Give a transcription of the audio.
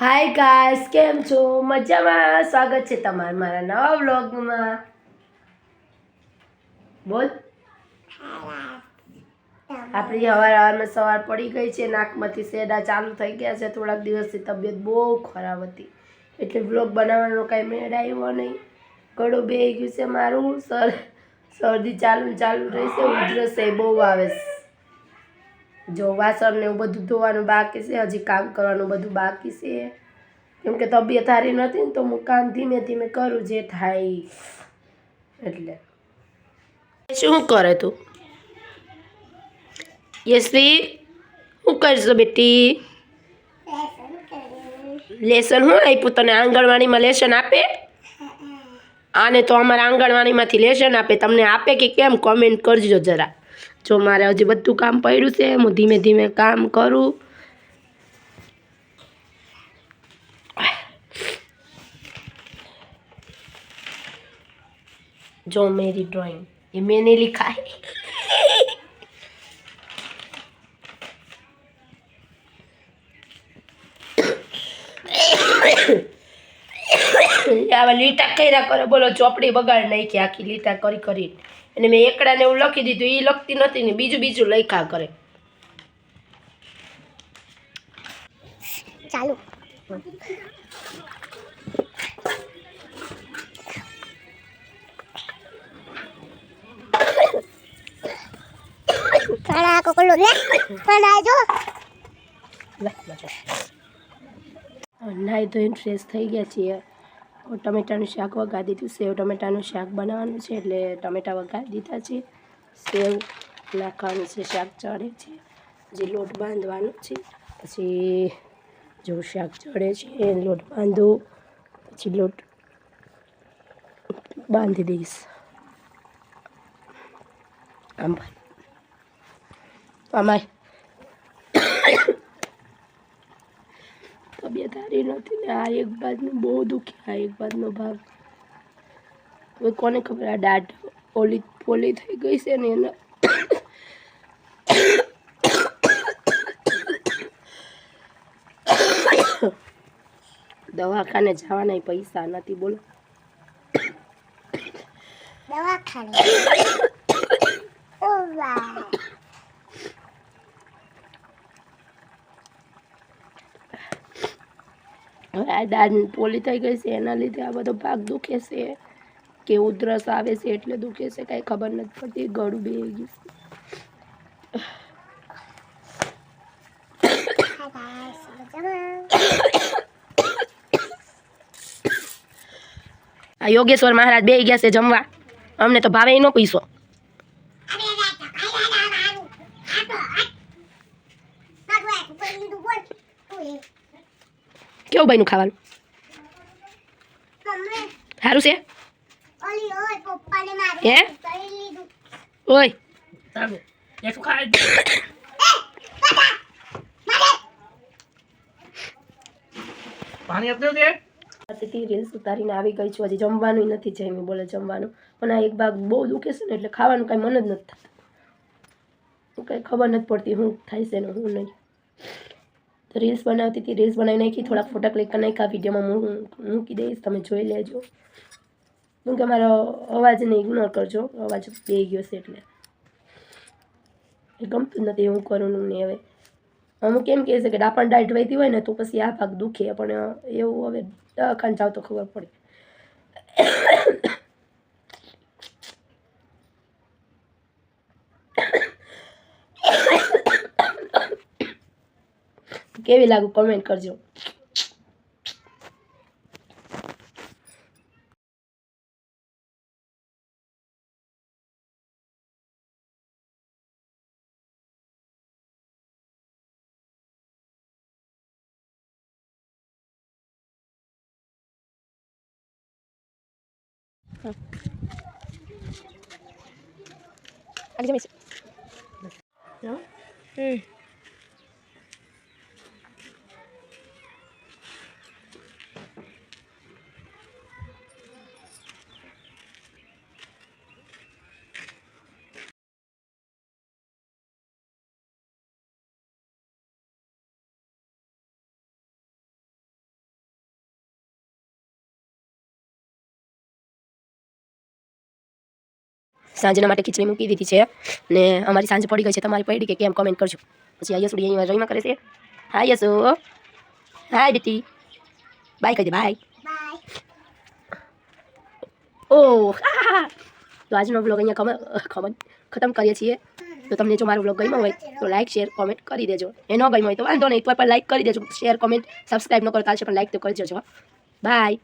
Hi guys, કેમ છો? મજામાં? સ્વાગત છે તમારું મારા નવા વ્લોગમાં. બોલ. આપણી હવારમાં સવાર પડી ગઈ છે, નાકમાંથી શેડા ચાલુ થઈ ગયા છે. થોડાક દિવસથી તબિયત બહુ ખરાબ હતી એટલે વ્લોગ બનાવવાનો કાંઈ મેળ આવ્યો નહીં. ગળું બેહી ગયું છે મારું, શરદી ચાલુ રહેશે, ઉધરસ બહુ આવે છે. જો વાસણ ને એવું બધું ધોવાનું બાકી છે, હજી કામ કરવાનું બધું બાકી છે. કેમ કે તબિયત સારી નથી ને તો હું કામ ધીમે ધીમે કરું જે થાય એટલે. શું કરે તું? યશ્વી, શું કરશો બેટી? લેસન શું આપ્યું તને? આંગણવાડીમાં લેસન આપે? આને તો અમારા આંગણવાડીમાંથી લેસન આપે. તમને આપે કે કેમ? કોમેન્ટ કરજો જરા. જો મારે હજી બધું કામ પડ્યું છે, હું ધીમે ધીમે કામ કરું. जो मेरी ड्राइंग ये मैंने लिखा है. આવા લીટા કર્યા કરે, બોલો ચોપડી બગાડ નાખી આખી લીટા કરી અને મેં એકડાને એવું લખી દીધું, એ લખતી નથી ને બીજું લખ્યા કરે. ચાલુ ખાણા કોકલો લે ખાણા જો નાઈ ધોઈને ફ્રેશ થઈ ગયા છીએ. ટમેટાનું શાક વઘારી દીધું. સેવ ટમેટાનું શાક બનાવવાનું છે એટલે ટમેટા વઘારી દીધા છે. સેવ નાખવાનું છે, શાક ચડે છે, હજી લોટ બાંધવાનો છે. પછી જો શાક ચડે છે, લોટ બાંધું, પછી લોટ બાંધી દઈશ. આમ આમાં તબિયત સારી નથી ને આ એક બાજુનું બહુ દુખે, આ એક બાજુનો ભાગ. હવે કોને ખબર, આ દાઢ પોલી થઈ ગઈ છે ને એને દવાખાને જવાના પૈસા નથી, બોલો. દવાખાને હવે આ દાઢ પોલી થઈ ગઈ છે એના લીધે આ બધો ભાગ દુખે છે કે ઉધરસ આવે છે એટલે દુખે છે, કાંઈ ખબર નથી પડતી. ગળું બેહી ગયું આ યોગેશ્વર મહારાજ બેહી ગયા છે જમવા. અમને તો ભાવે નો પૈસો. કેવું બન્યું ખાવાનું? સારું છે? હે ઓય રીલ્સ ઉતારીને આવી ગઈ છું. હજી જમવાનું નથી જમી, બોલે જમવાનું. પણ આ એક ભાગ બહુ દુખે છે ને એટલે ખાવાનું કાંઈ મન જ નથી થતું. કાંઈ ખબર નથી પડતી શું થાય છે ને શું નહીં. તો રીલ્સ બનાવતી હતી, રીલ્સ બનાવી નાખી, થોડાક ફોટા ક્લિક કરી નાખ્યા. વિડીયોમાં હું મૂકી દઈશ, તમે જોઈ લેજો. કેમ કે મારો અવાજને ઇગ્નોર કરજો, અવાજ બે ગયો છે એટલે ગમતું જ નથી હું કરું ને. હવે અમુક એમ કહે છે કે ડાપણ ડાયટ વહેતી હોય ને તો પછી આ ભાગ દુખે, પણ એવું હવે દવાખાને જાવ તો ખબર પડે. કેવી લાગુ કમેન્ટ કરજો. સાંજના માટે ખીચડી મૂકી દીધી છે ને અમારી સાંજ પડી ગઈ છે, તમારી પડી કે કેમ કમેન્ટ કરજો. પછી આ યસુડી અહીંયા રહીમાં કરે છે. હા યસુ, હાય બેટી, બાય કહી દે, બાય. ઓહ તો આજનો બ્લોગ અહીંયા ખતમ કરીએ છીએ. તો તમને જો મારો બ્લોગ ગમ્યો હોય તો લાઈક શેર કોમેન્ટ કરી દેજો. એ ન ગમ્યો હોય તો વાંધો નહીં, તો પણ લાઈક કરી દેજો. શેર કોમેન્ટ સબસ્ક્રાઈબ ન કરો ચાલશે પણ લાઈક તો કરી દેજો. બાય.